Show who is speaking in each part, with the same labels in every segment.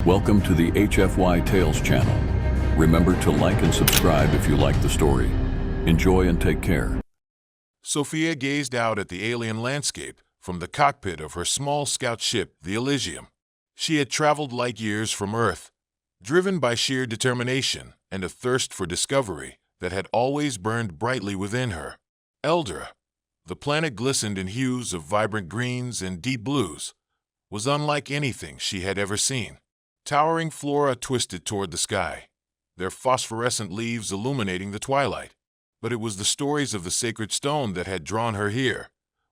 Speaker 1: Welcome to the HFY Tales channel. Remember to like and subscribe if you like the story. Enjoy and take care.
Speaker 2: Sophia gazed out at the alien landscape from the cockpit of her small scout ship, the Elysium. She had traveled light years from Earth, driven by sheer determination and a thirst for discovery that had always burned brightly within her. Eldra, the planet glistened in hues of vibrant greens and deep blues, was unlike anything she had ever seen. Towering flora twisted toward the sky, their phosphorescent leaves illuminating the twilight. But it was the stories of the sacred stone that had drawn her here,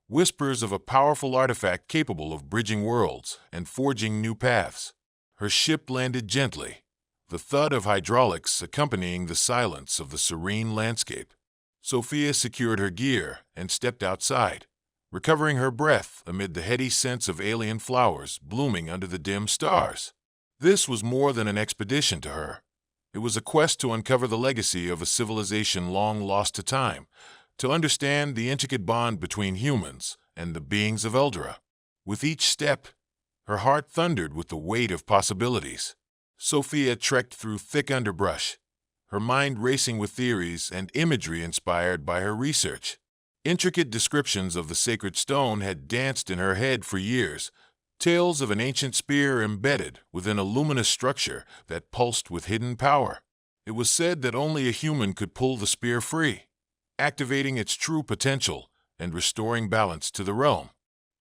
Speaker 2: whispers of a powerful artifact capable of bridging worlds and forging new paths. Her ship landed gently, the thud of hydraulics accompanying the silence of the serene landscape. Sophia secured her gear and stepped outside, recovering her breath amid the heady scents of alien flowers blooming under the dim stars. This was more than an expedition to her. It was a quest to uncover the legacy of a civilization long lost to time, to understand the intricate bond between humans and the beings of Eldra. With each step, her heart thundered with the weight of possibilities. Sophia trekked through thick underbrush, her mind racing with theories and imagery inspired by her research. Intricate descriptions of the sacred stone had danced in her head for years, tales of an ancient spear embedded within a luminous structure that pulsed with hidden power. It was said that only a human could pull the spear free, activating its true potential and restoring balance to the realm.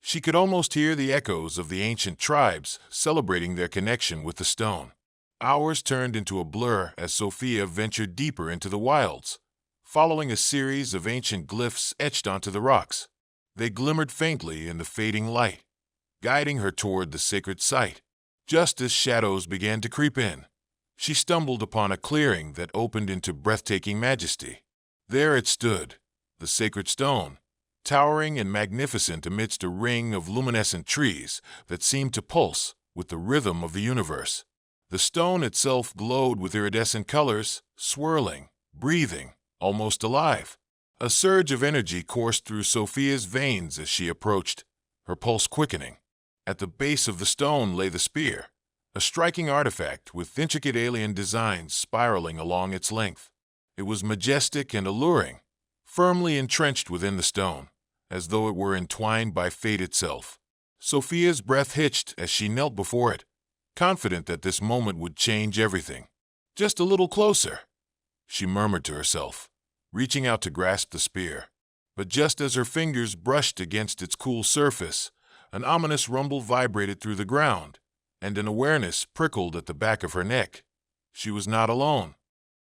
Speaker 2: She could almost hear the echoes of the ancient tribes celebrating their connection with the stone. Hours turned into a blur as Sophia ventured deeper into the wilds, following a series of ancient glyphs etched onto the rocks. They glimmered faintly in the fading light, guiding her toward the sacred site. Just as shadows began to creep in, she stumbled upon a clearing that opened into breathtaking majesty. There it stood, the sacred stone, towering and magnificent amidst a ring of luminescent trees that seemed to pulse with the rhythm of the universe. The stone itself glowed with iridescent colors, swirling, breathing, almost alive. A surge of energy coursed through Sophia's veins as she approached, her pulse quickening. At the base of the stone lay the spear, a striking artifact with intricate alien designs spiraling along its length. It was majestic and alluring, firmly entrenched within the stone, as though it were entwined by fate itself. Sophia's breath hitched as she knelt before it, confident that this moment would change everything. Just a little closer, she murmured to herself, reaching out to grasp the spear. But just as her fingers brushed against its cool surface, an ominous rumble vibrated through the ground, and an awareness prickled at the back of her neck. She was not alone.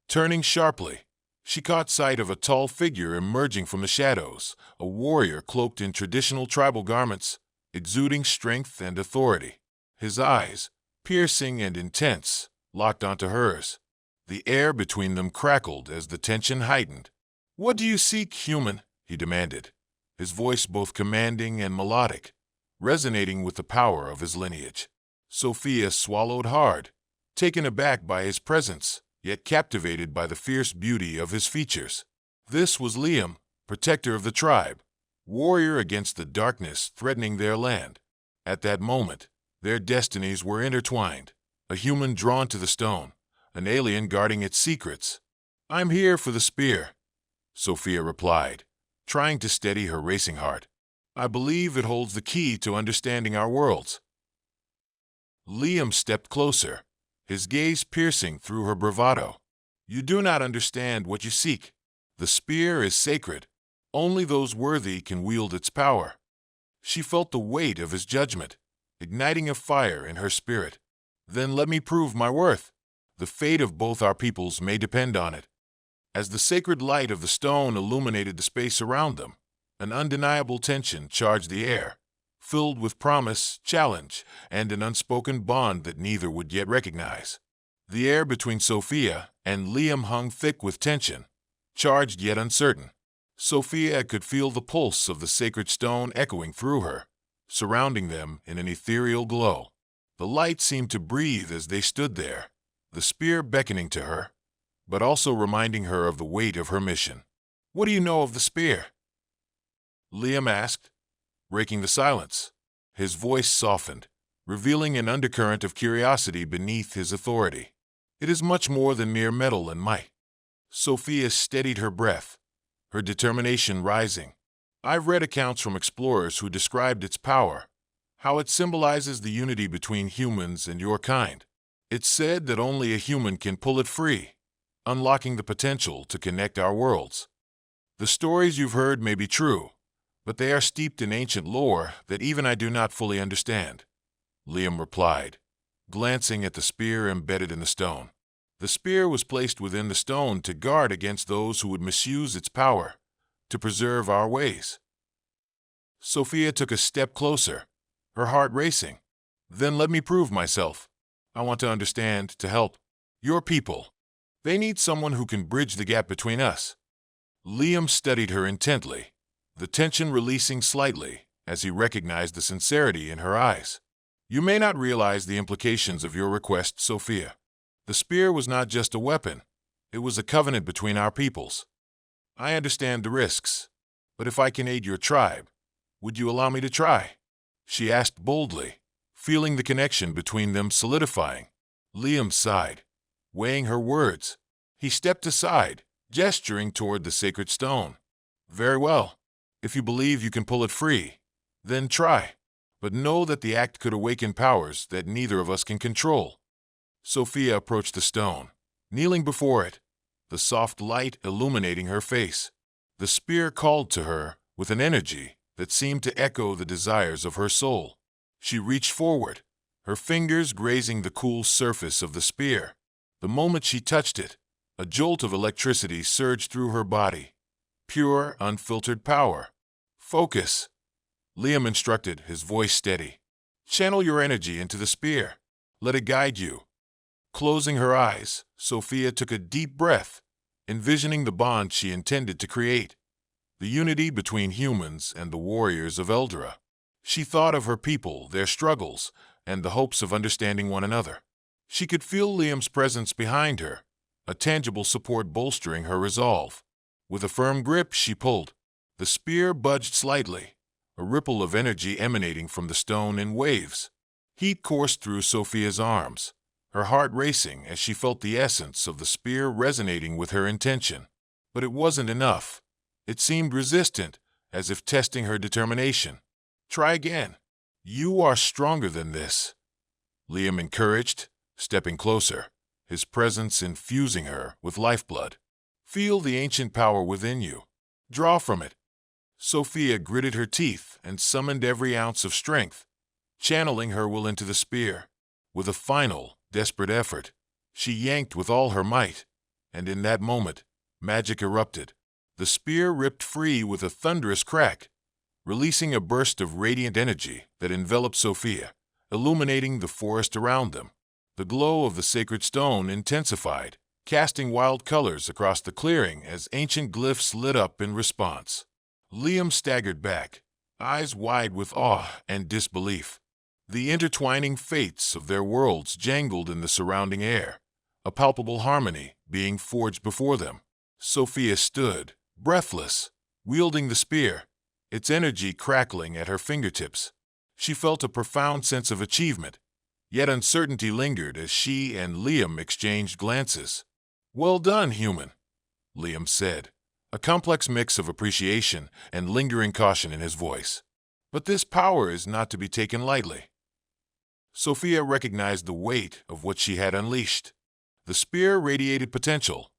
Speaker 2: Turning sharply, she caught sight of a tall figure emerging from the shadows, a warrior cloaked in traditional tribal garments, exuding strength and authority. His eyes, piercing and intense, locked onto hers. The air between them crackled as the tension heightened. "What do you seek, human?" he demanded, his voice both commanding and melodic, resonating with the power of his lineage. Sophia swallowed hard, taken aback by his presence, yet captivated by the fierce beauty of his features. This was Liam, protector of the tribe, warrior against the darkness threatening their land. At that moment, their destinies were intertwined, a human drawn to the stone, an alien guarding its secrets. "I'm here for the spear," Sophia replied, trying to steady her racing heart. "I believe it holds the key to understanding our worlds." Liam stepped closer, his gaze piercing through her bravado. "You do not understand what you seek. The spear is sacred. Only those worthy can wield its power." She felt the weight of his judgment, igniting a fire in her spirit. "Then let me prove my worth. The fate of both our peoples may depend on it." As the sacred light of the stone illuminated the space around them, an undeniable tension charged the air, filled with promise, challenge, and an unspoken bond that neither would yet recognize. The air between Sophia and Liam hung thick with tension, charged yet uncertain. Sophia could feel the pulse of the sacred stone echoing through her, surrounding them in an ethereal glow. The light seemed to breathe as they stood there, the spear beckoning to her, but also reminding her of the weight of her mission. "What do you know of the spear?" Liam asked, breaking the silence. His voice softened, revealing an undercurrent of curiosity beneath his authority. It is much more than mere metal and might. Sophia steadied her breath, her determination rising. I've read accounts from explorers who described its power, how it symbolizes the unity between humans and your kind. It's said that only a human can pull it free, unlocking the potential to connect our worlds. The stories you've heard may be true, but they are steeped in ancient lore that even I do not fully understand, Liam replied, glancing at the spear embedded in the stone. The spear was placed within the stone to guard against those who would misuse its power, to preserve our ways. Sophia took a step closer, her heart racing. Then let me prove myself. I want to understand, to help. Your people. They need someone who can bridge the gap between us. Liam studied her intently, the tension releasing slightly as he recognized the sincerity in her eyes. You may not realize the implications of your request, Sophia. The spear was not just a weapon. It was a covenant between our peoples. I understand the risks, but if I can aid your tribe, would you allow me to try? She asked boldly, feeling the connection between them solidifying. Liam sighed, weighing her words. He stepped aside, gesturing toward the sacred stone. Very well. If you believe you can pull it free, then try. But know that the act could awaken powers that neither of us can control. Sophia approached the stone, kneeling before it, the soft light illuminating her face. The spear called to her with an energy that seemed to echo the desires of her soul. She reached forward, her fingers grazing the cool surface of the spear. The moment she touched it, a jolt of electricity surged through her body. Pure, unfiltered power. Focus, Liam instructed, his voice steady. Channel your energy into the spear. Let it guide you. Closing her eyes, Sophia took a deep breath, envisioning the bond she intended to create, the unity between humans and the warriors of Eldora. She thought of her people, their struggles, and the hopes of understanding one another. She could feel Liam's presence behind her, a tangible support bolstering her resolve. With a firm grip, she pulled. The spear budged slightly, a ripple of energy emanating from the stone in waves. Heat coursed through Sophia's arms, her heart racing as she felt the essence of the spear resonating with her intention. But it wasn't enough. It seemed resistant, as if testing her determination. Try again. You are stronger than this, Liam encouraged, stepping closer, his presence infusing her with lifeblood. Feel the ancient power within you. Draw from it. Sophia gritted her teeth and summoned every ounce of strength, channeling her will into the spear. With a final, desperate effort, she yanked with all her might, and in that moment, magic erupted. The spear ripped free with a thunderous crack, releasing a burst of radiant energy that enveloped Sophia, illuminating the forest around them. The glow of the sacred stone intensified, casting wild colors across the clearing as ancient glyphs lit up in response. Liam staggered back, eyes wide with awe and disbelief. The intertwining fates of their worlds jangled in the surrounding air, a palpable harmony being forged before them. Sophia stood, breathless, wielding the spear, its energy crackling at her fingertips. She felt a profound sense of achievement, yet uncertainty lingered as she and Liam exchanged glances. Well done, human, Liam said, a complex mix of appreciation and lingering caution in his voice. But this power is not to be taken lightly. Sophia recognized the weight of what she had unleashed. The spear radiated potential,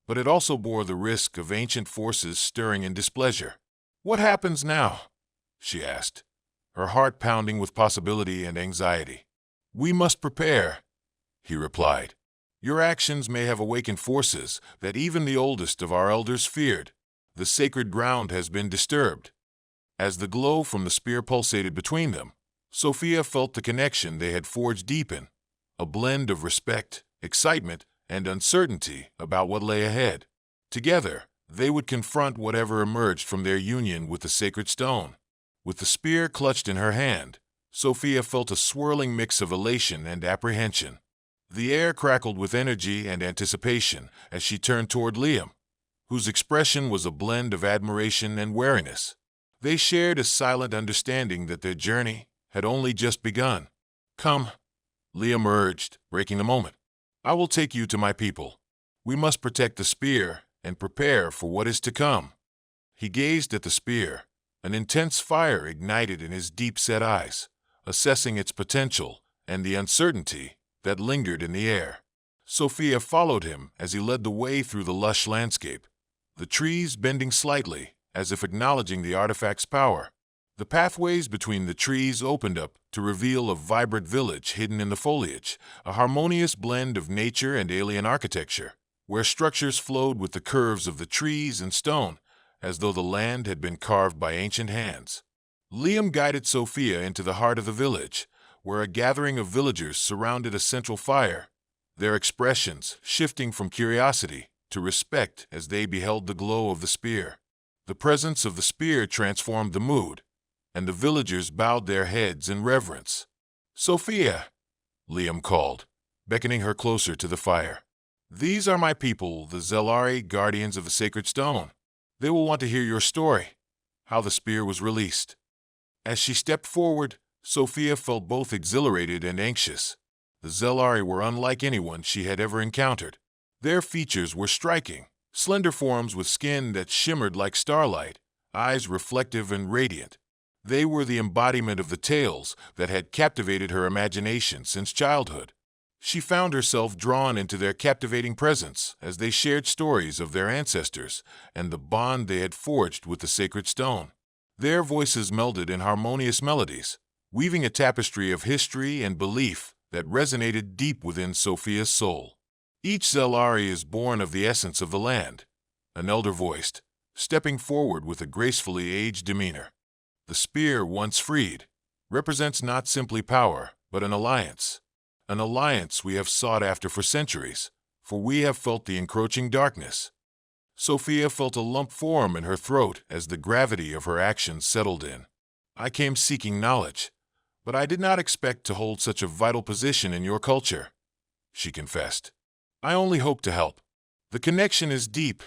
Speaker 2: but it also bore the risk of ancient forces stirring in displeasure. What happens now? She asked, her heart pounding with possibility and anxiety. We must prepare, he replied. Your actions may have awakened forces that even the oldest of our elders feared. The sacred ground has been disturbed. As the glow from the spear pulsated between them, Sophia felt the connection they had forged deepen, a blend of respect, excitement, and uncertainty about what lay ahead. Together, they would confront whatever emerged from their union with the sacred stone. With the spear clutched in her hand, Sophia felt a swirling mix of elation and apprehension. The air crackled with energy and anticipation as she turned toward Liam, whose expression was a blend of admiration and wariness. They shared a silent understanding that their journey had only just begun. Come, Liam urged, breaking the moment. I will take you to my people. We must protect the spear and prepare for what is to come. He gazed at the spear. An intense fire ignited in his deep-set eyes, assessing its potential and the uncertainty that lingered in the air. Sophia followed him as he led the way through the lush landscape, the trees bending slightly as if acknowledging the artifact's power. The pathways between the trees opened up to reveal a vibrant village hidden in the foliage, a harmonious blend of nature and alien architecture, where structures flowed with the curves of the trees and stone, as though the land had been carved by ancient hands. Liam guided Sophia into the heart of the village, where a gathering of villagers surrounded a central fire, their expressions shifting from curiosity to respect as they beheld the glow of the spear. The presence of the spear transformed the mood, and the villagers bowed their heads in reverence. "Sophia," Liam called, beckoning her closer to the fire. "These are my people, the Zelari, guardians of the sacred stone. They will want to hear your story, how the spear was released." As she stepped forward, Sophia felt both exhilarated and anxious. The Zelari were unlike anyone she had ever encountered. Their features were striking, slender forms with skin that shimmered like starlight, eyes reflective and radiant. They were the embodiment of the tales that had captivated her imagination since childhood. She found herself drawn into their captivating presence as they shared stories of their ancestors and the bond they had forged with the sacred stone. Their voices melded in harmonious melodies, weaving a tapestry of history and belief that resonated deep within Sophia's soul. "Each Zelari is born of the essence of the land," an elder voiced, stepping forward with a gracefully aged demeanor. "The spear, once freed, represents not simply power, but an alliance we have sought after for centuries, for we have felt the encroaching darkness." Sophia felt a lump form in her throat as the gravity of her actions settled in. "I came seeking knowledge, but I did not expect to hold such a vital position in your culture," she confessed. "I only hope to help." "The connection is deep,"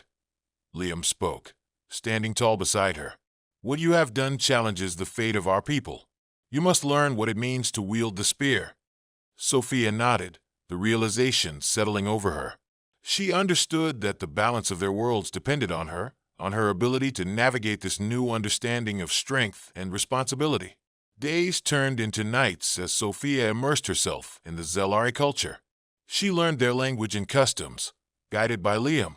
Speaker 2: Liam spoke, standing tall beside her. "What you have done challenges the fate of our people. You must learn what it means to wield the spear." Sophia nodded, the realization settling over her. She understood that the balance of their worlds depended on her ability to navigate this new understanding of strength and responsibility. Days turned into nights as Sophia immersed herself in the Zelari culture. She learned their language and customs, guided by Liam,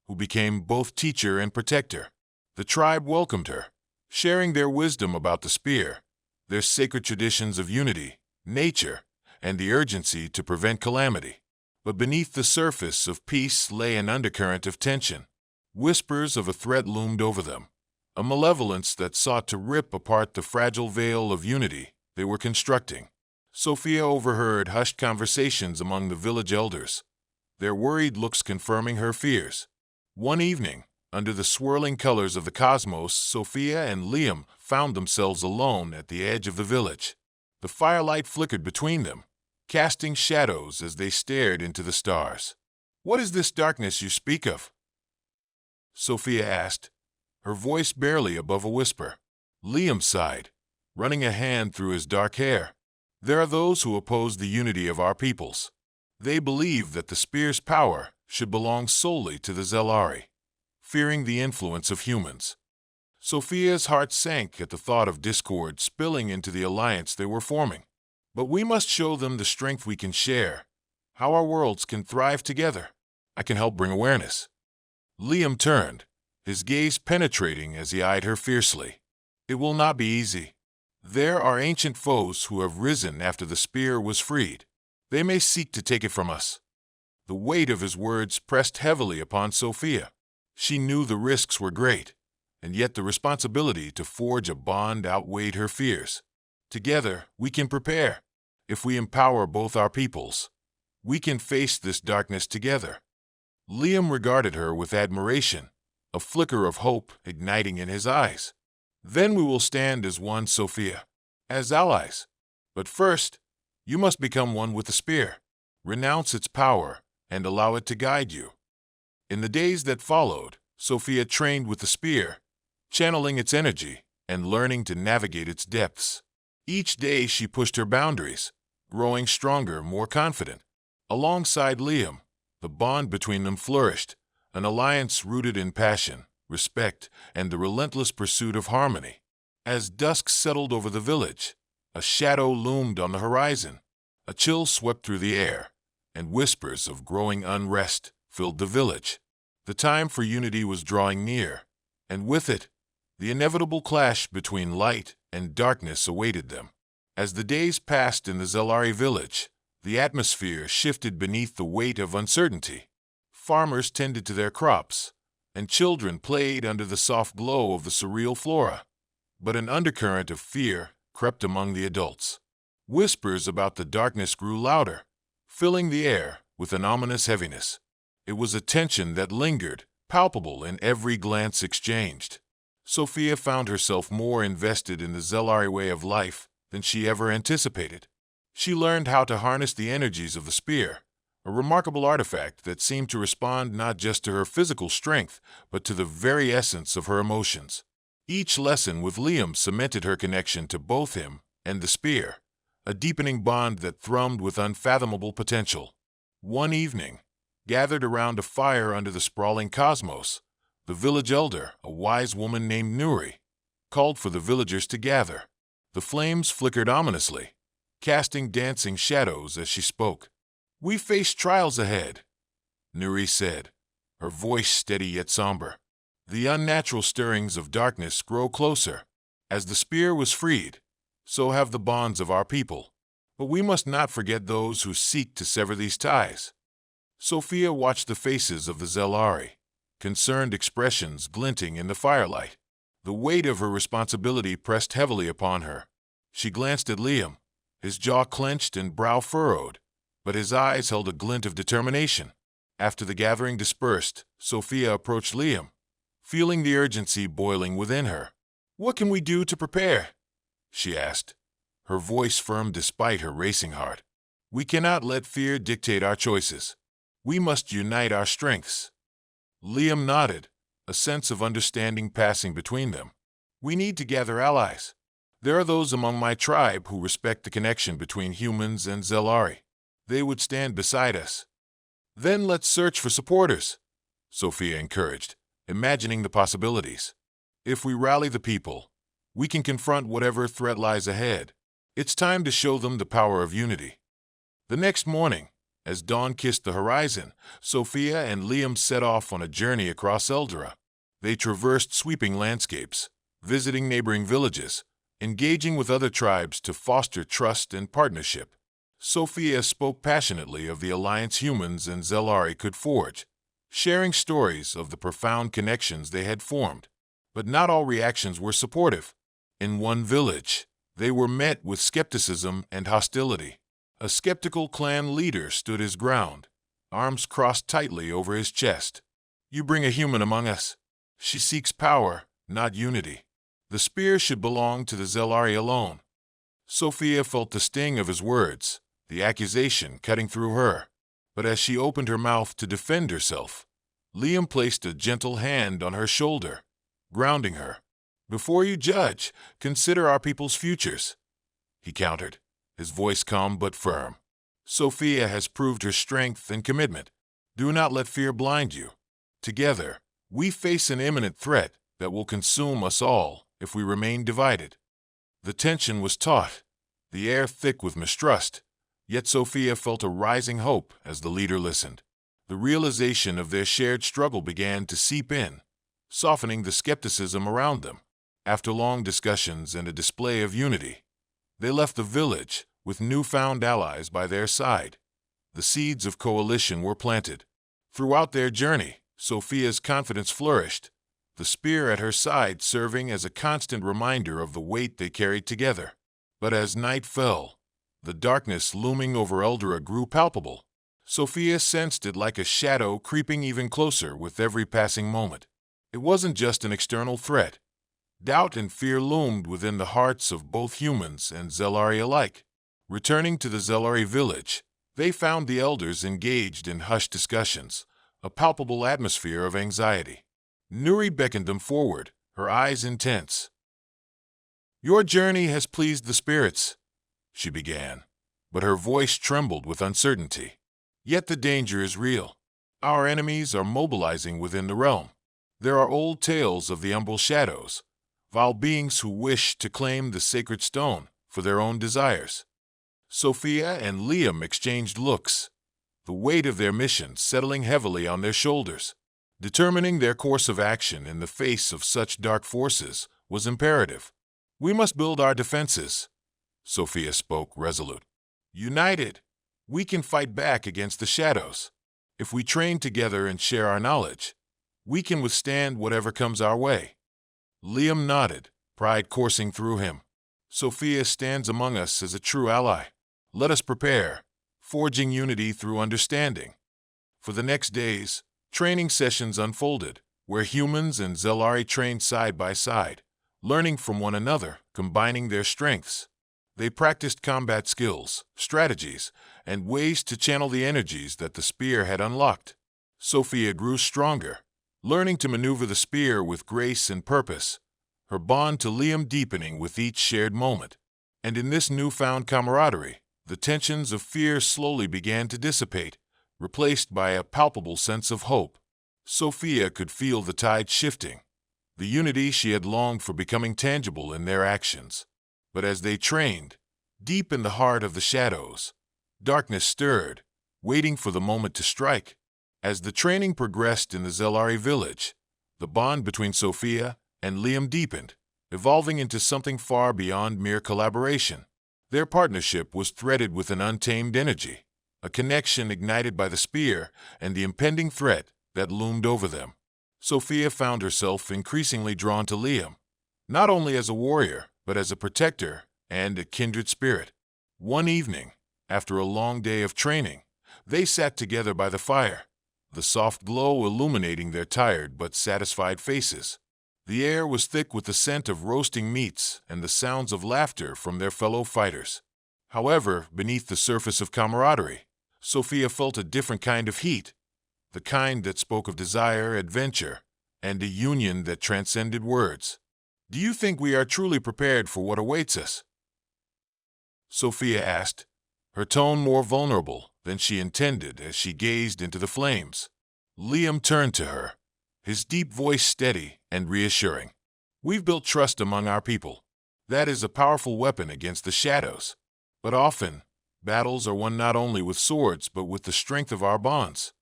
Speaker 2: who became both teacher and protector. The tribe welcomed her, sharing their wisdom about the spear, their sacred traditions of unity, nature, and the urgency to prevent calamity. But beneath the surface of peace lay an undercurrent of tension. Whispers of a threat loomed over them, a malevolence that sought to rip apart the fragile veil of unity they were constructing. Sophia overheard hushed conversations among the village elders, their worried looks confirming her fears. One evening, under the swirling colors of the cosmos, Sophia and Liam found themselves alone at the edge of the village. The firelight flickered between them, casting shadows as they stared into the stars. "What is this darkness you speak of?" Sophia asked, her voice barely above a whisper. Liam sighed, running a hand through his dark hair. "There are those who oppose the unity of our peoples. They believe that the spear's power should belong solely to the Zelari, fearing the influence of humans." Sophia's heart sank at the thought of discord spilling into the alliance they were forming. "But we must show them the strength we can share, how our worlds can thrive together. I can help bring awareness." Liam turned, his gaze penetrating as he eyed her fiercely. "It will not be easy. There are ancient foes who have risen after the spear was freed. They may seek to take it from us." The weight of his words pressed heavily upon Sophia. She knew the risks were great, and yet the responsibility to forge a bond outweighed her fears. "Together, we can prepare. If we empower both our peoples, we can face this darkness together." Liam regarded her with admiration, a flicker of hope igniting in his eyes. "Then we will stand as one, Sophia, as allies. But first, you must become one with the spear, renounce its power, and allow it to guide you." In the days that followed, Sophia trained with the spear, channeling its energy and learning to navigate its depths. Each day she pushed her boundaries, growing stronger, more confident. Alongside Liam, the bond between them flourished, an alliance rooted in passion, respect, and the relentless pursuit of harmony. As dusk settled over the village, a shadow loomed on the horizon. A chill swept through the air, and whispers of growing unrest filled the village. The time for unity was drawing near, and with it, the inevitable clash between light and darkness awaited them. As the days passed in the Zelari village, the atmosphere shifted beneath the weight of uncertainty. Farmers tended to their crops, and children played under the soft glow of the surreal flora. But an undercurrent of fear crept among the adults. Whispers about the darkness grew louder, filling the air with an ominous heaviness. It was a tension that lingered, palpable in every glance exchanged. Sophia found herself more invested in the Zelari way of life than she ever anticipated. She learned how to harness the energies of the spear, a remarkable artifact that seemed to respond not just to her physical strength, but to the very essence of her emotions. Each lesson with Liam cemented her connection to both him and the spear, a deepening bond that thrummed with unfathomable potential. One evening, gathered around a fire under the sprawling cosmos, the village elder, a wise woman named Nuri, called for the villagers to gather. The flames flickered ominously, casting dancing shadows as she spoke. "We face trials ahead," Nuri said, her voice steady yet somber. "The unnatural stirrings of darkness grow closer. As the spear was freed, so have the bonds of our people. But we must not forget those who seek to sever these ties." Sophia watched the faces of the Zelari, concerned expressions glinting in the firelight. The weight of her responsibility pressed heavily upon her. She glanced at Liam, his jaw clenched and brow furrowed, but his eyes held a glint of determination. After the gathering dispersed, Sophia approached Liam, feeling the urgency boiling within her. "What can we do to prepare?" she asked, her voice firm despite her racing heart. "We cannot let fear dictate our choices. We must unite our strengths." Liam nodded, a sense of understanding passing between them. "We need to gather allies. There are those among my tribe who respect the connection between humans and Zelari. They would stand beside us." "Then let's search for supporters," Sophia encouraged, imagining the possibilities. "If we rally the people, we can confront whatever threat lies ahead. It's time to show them the power of unity." The next morning, as dawn kissed the horizon, Sophia and Liam set off on a journey across Eldora. They traversed sweeping landscapes, visiting neighboring villages, engaging with other tribes to foster trust and partnership. Sophia spoke passionately of the alliance humans and Zelari could forge, sharing stories of the profound connections they had formed. But not all reactions were supportive. In one village, they were met with skepticism and hostility. A skeptical clan leader stood his ground, arms crossed tightly over his chest. "You bring a human among us. She seeks power, not unity. The spear should belong to the Zelari alone." Sophia felt the sting of his words, the accusation cutting through her. But as she opened her mouth to defend herself, Liam placed a gentle hand on her shoulder, grounding her. "Before you judge, consider our people's futures," he countered, his voice calm but firm. "Sophia has proved her strength and commitment. Do not let fear blind you. Together, we face an imminent threat that will consume us all if we remain divided." The tension was taut, the air thick with mistrust, yet Sophia felt a rising hope as the leader listened. The realization of their shared struggle began to seep in, softening the skepticism around them. After long discussions and a display of unity, they left the village with newfound allies by their side. The seeds of coalition were planted. Throughout their journey, Sophia's confidence flourished, the spear at her side serving as a constant reminder of the weight they carried together. But as night fell, the darkness looming over Eldora grew palpable. Sophia sensed it like a shadow creeping even closer with every passing moment. It wasn't just an external threat. Doubt and fear loomed within the hearts of both humans and Zelari alike. Returning to the Zelari village, they found the elders engaged in hushed discussions, a palpable atmosphere of anxiety. Nuri beckoned them forward, her eyes intense. "Your journey has pleased the spirits," she began, but her voice trembled with uncertainty. Yet the danger is real. Our enemies are mobilizing within the realm. There are old tales of the umbral shadows, vile beings who wish to claim the sacred stone for their own desires. Sophia and Liam exchanged looks, the weight of their mission settling heavily on their shoulders. Determining their course of action in the face of such dark forces was imperative. "We must build our defenses," Sophia spoke resolute. "United, we can fight back against the shadows. If we train together and share our knowledge, we can withstand whatever comes our way." Liam nodded, pride coursing through him. "Sophia stands among us as a true ally. Let us prepare, forging unity through understanding." For the next days, training sessions unfolded, where humans and Zelari trained side by side, learning from one another, combining their strengths. They practiced combat skills, strategies, and ways to channel the energies that the spear had unlocked. Sophia grew stronger, learning to maneuver the spear with grace and purpose, her bond to Liam deepening with each shared moment. And in this newfound camaraderie, the tensions of fear slowly began to dissipate, replaced by a palpable sense of hope. Sophia could feel the tide shifting, the unity she had longed for becoming tangible in their actions. But as they trained, deep in the heart of the shadows, darkness stirred, waiting for the moment to strike. As the training progressed in the Zelari village, the bond between Sophia and Liam deepened, evolving into something far beyond mere collaboration. Their partnership was threaded with an untamed energy, a connection ignited by the spear and the impending threat that loomed over them. Sophia found herself increasingly drawn to Liam, not only as a warrior, but as a protector and a kindred spirit. One evening, after a long day of training, they sat together by the fire, the soft glow illuminating their tired but satisfied faces. The air was thick with the scent of roasting meats and the sounds of laughter from their fellow fighters. However, beneath the surface of camaraderie, Sophia felt a different kind of heat, the kind that spoke of desire, adventure, and a union that transcended words. "Do you think we are truly prepared for what awaits us?" Sophia asked, her tone more vulnerable than she intended as she gazed into the flames. Liam turned to her, his deep voice steady and reassuring. "We've built trust among our people. That is a powerful weapon against the shadows. But often, battles are won not only with swords but with the strength of our bonds."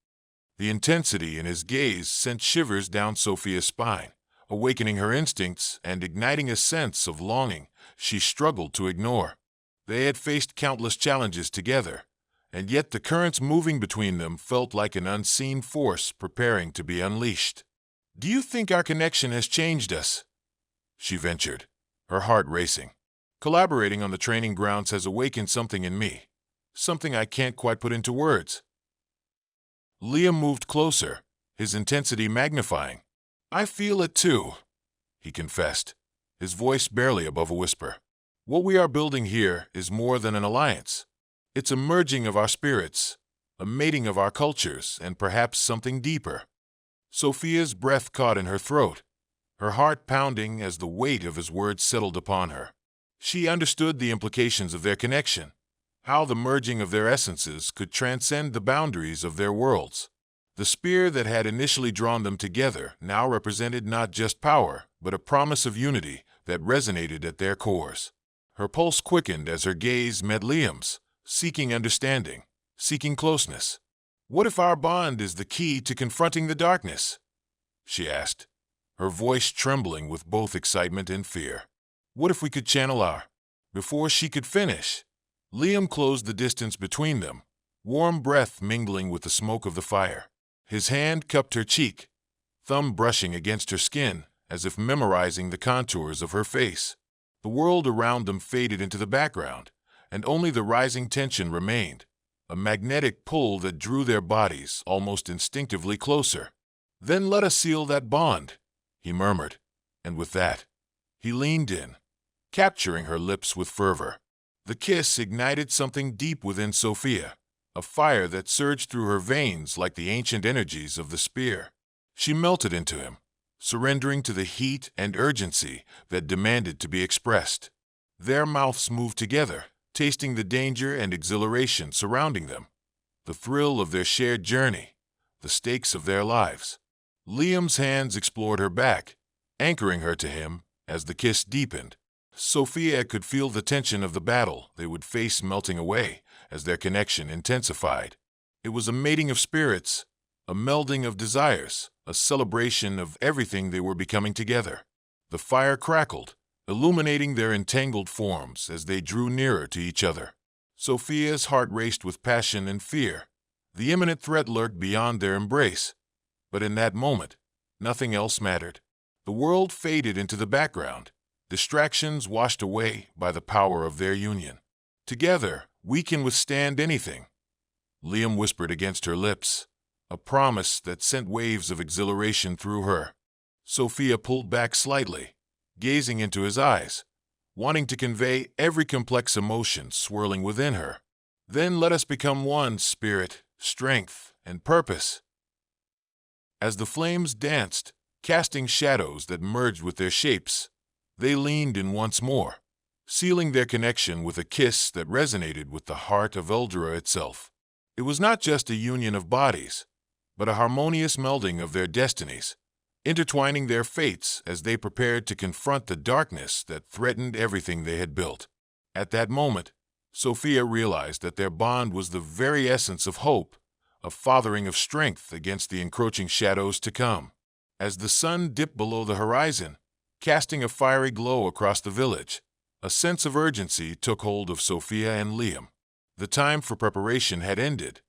Speaker 2: The intensity in his gaze sent shivers down Sophia's spine, awakening her instincts and igniting a sense of longing she struggled to ignore. They had faced countless challenges together, and yet the currents moving between them felt like an unseen force preparing to be unleashed. "Do you think our connection has changed us?" she ventured, her heart racing. "Collaborating on the training grounds has awakened something in me, something I can't quite put into words." Liam moved closer, his intensity magnifying. "I feel it too," he confessed, his voice barely above a whisper. "What we are building here is more than an alliance. It's a merging of our spirits, a mating of our cultures, and perhaps something deeper." Sophia's breath caught in her throat, her heart pounding as the weight of his words settled upon her. She understood the implications of their connection, how the merging of their essences could transcend the boundaries of their worlds. The spear that had initially drawn them together now represented not just power, but a promise of unity that resonated at their cores. Her pulse quickened as her gaze met Liam's, seeking understanding, seeking closeness. "What if our bond is the key to confronting the darkness?" she asked, her voice trembling with both excitement and fear. "What if we could channel our—" Before she could finish, Liam closed the distance between them, warm breath mingling with the smoke of the fire. His hand cupped her cheek, thumb brushing against her skin as if memorizing the contours of her face. The world around them faded into the background, and only the rising tension remained, a magnetic pull that drew their bodies almost instinctively closer. "Then let us seal that bond," he murmured, and with that, he leaned in, capturing her lips with fervor. The kiss ignited something deep within Sophia, a fire that surged through her veins like the ancient energies of the spear. She melted into him, surrendering to the heat and urgency that demanded to be expressed. Their mouths moved together, tasting the danger and exhilaration surrounding them, the thrill of their shared journey, the stakes of their lives. Liam's hands explored her back, anchoring her to him as the kiss deepened. Sophia could feel the tension of the battle they would face melting away as their connection intensified. It was a mating of spirits, a melding of desires, a celebration of everything they were becoming together. The fire crackled, illuminating their entangled forms as they drew nearer to each other. Sophia's heart raced with passion and fear. The imminent threat lurked beyond their embrace. But in that moment, nothing else mattered. The world faded into the background, distractions washed away by the power of their union. Together, we can withstand anything, Liam whispered against her lips, a promise that sent waves of exhilaration through her. Sophia pulled back slightly, gazing into his eyes, wanting to convey every complex emotion swirling within her. Then let us become one, spirit, strength, and purpose. As the flames danced, casting shadows that merged with their shapes, they leaned in once more, sealing their connection with a kiss that resonated with the heart of Eldra itself. It was not just a union of bodies, but a harmonious melding of their destinies, intertwining their fates as they prepared to confront the darkness that threatened everything they had built. At that moment, Sophia realized that their bond was the very essence of hope, a fathering of strength against the encroaching shadows to come. As the sun dipped below the horizon, casting a fiery glow across the village, a sense of urgency took hold of Sophia and Liam. The time for preparation had ended.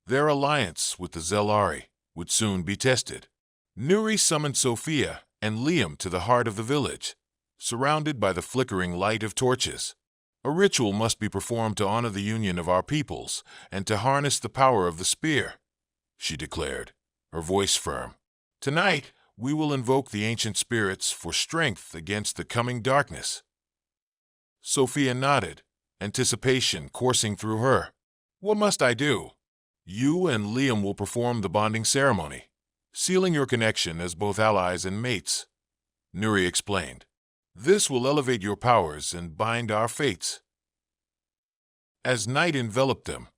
Speaker 2: Their alliance with the Zelari would soon be tested. Nuri summoned Sophia and Liam to the heart of the village, surrounded by the flickering light of torches. A ritual must be performed to honor the union of our peoples and to harness the power of the spear, she declared, her voice firm. Tonight, we will invoke the ancient spirits for strength against the coming darkness. Sophia nodded, anticipation coursing through her. What must I do? You and Liam will perform the bonding ceremony, sealing your connection as both allies and mates, Nuri explained. This will elevate your powers and bind our fates. As night enveloped them,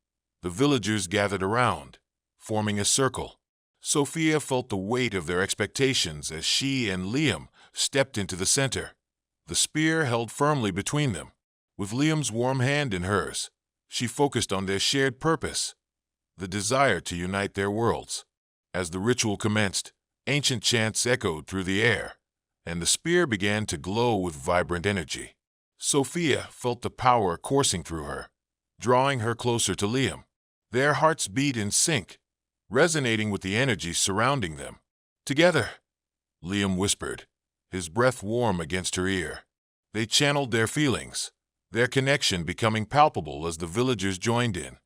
Speaker 2: the villagers gathered around, forming a circle. Sophia felt the weight of their expectations as she and Liam stepped into the center, the spear held firmly between them. With Liam's warm hand in hers, she focused on their shared purpose, the desire to unite their worlds. As the ritual commenced, ancient chants echoed through the air, and the spear began to glow with vibrant energy. Sophia felt the power coursing through her, drawing her closer to Liam. Their hearts beat in sync, resonating with the energy surrounding them. Together, Liam whispered, his breath warm against her ear. They channeled their feelings, their connection becoming palpable as the villagers joined in,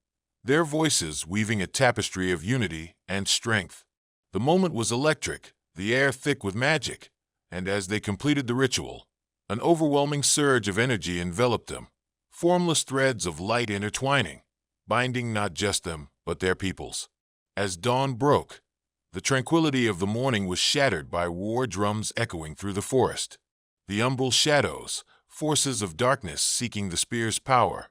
Speaker 2: their voices weaving a tapestry of unity and strength. The moment was electric, the air thick with magic, and as they completed the ritual, an overwhelming surge of energy enveloped them, formless threads of light intertwining, binding not just them, but their peoples. As dawn broke, the tranquility of the morning was shattered by war drums echoing through the forest. The umbral shadows, forces of darkness seeking the spear's power,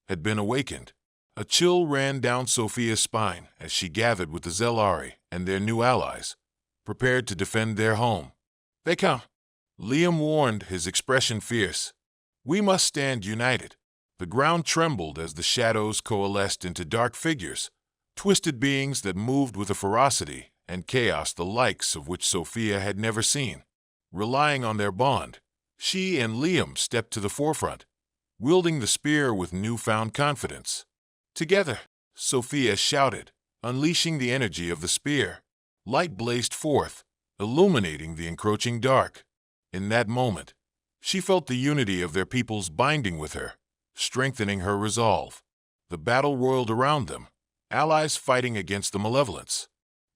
Speaker 2: had been awakened. A chill ran down Sophia's spine as she gathered with the Zelari and their new allies, prepared to defend their home. They come, Liam warned, his expression fierce. We must stand united. The ground trembled as the shadows coalesced into dark figures, twisted beings that moved with a ferocity and chaos the likes of which Sophia had never seen. Relying on their bond, she and Liam stepped to the forefront, wielding the spear with newfound confidence. Together, Sophia shouted, unleashing the energy of the spear. Light blazed forth, illuminating the encroaching dark. In that moment, she felt the unity of their peoples binding with her, strengthening her resolve. The battle roiled around them, allies fighting against the malevolence.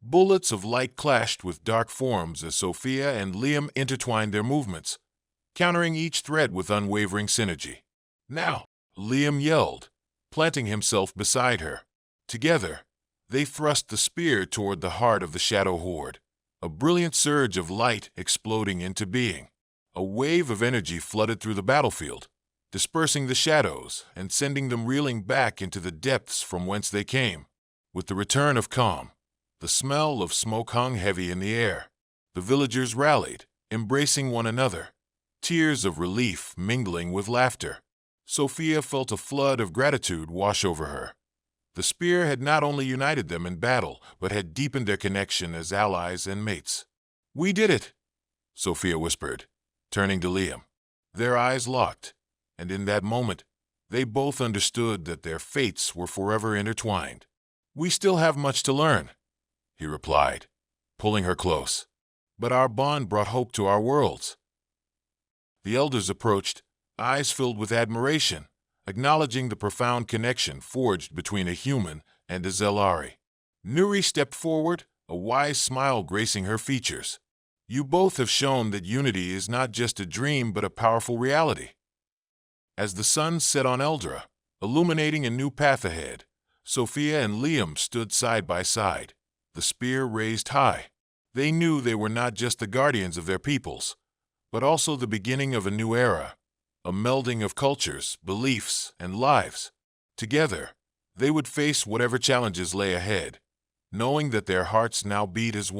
Speaker 2: Bullets of light clashed with dark forms as Sophia and Liam intertwined their movements, countering each threat with unwavering synergy. Now, Liam yelled, planting himself beside her. Together, they thrust the spear toward the heart of the shadow horde, a brilliant surge of light exploding into being. A wave of energy flooded through the battlefield, dispersing the shadows and sending them reeling back into the depths from whence they came. With the return of calm, the smell of smoke hung heavy in the air. The villagers rallied, embracing one another, tears of relief mingling with laughter. Sophia felt a flood of gratitude wash over her. The spear had not only united them in battle, but had deepened their connection as allies and mates. "We did it," Sophia whispered, turning to Liam. Their eyes locked, and in that moment, they both understood that their fates were forever intertwined. "We still have much to learn," he replied, pulling her close. "But our bond brought hope to our worlds." The elders approached, eyes filled with admiration, acknowledging the profound connection forged between a human and a Zelari. Nuri stepped forward, a wise smile gracing her features. "You both have shown that unity is not just a dream but a powerful reality." As the sun set on Eldra, illuminating a new path ahead, Sophia and Liam stood side by side, the spear raised high. They knew they were not just the guardians of their peoples, but also the beginning of a new era, a melding of cultures, beliefs, and lives. Together, they would face whatever challenges lay ahead, knowing that their hearts now beat as one.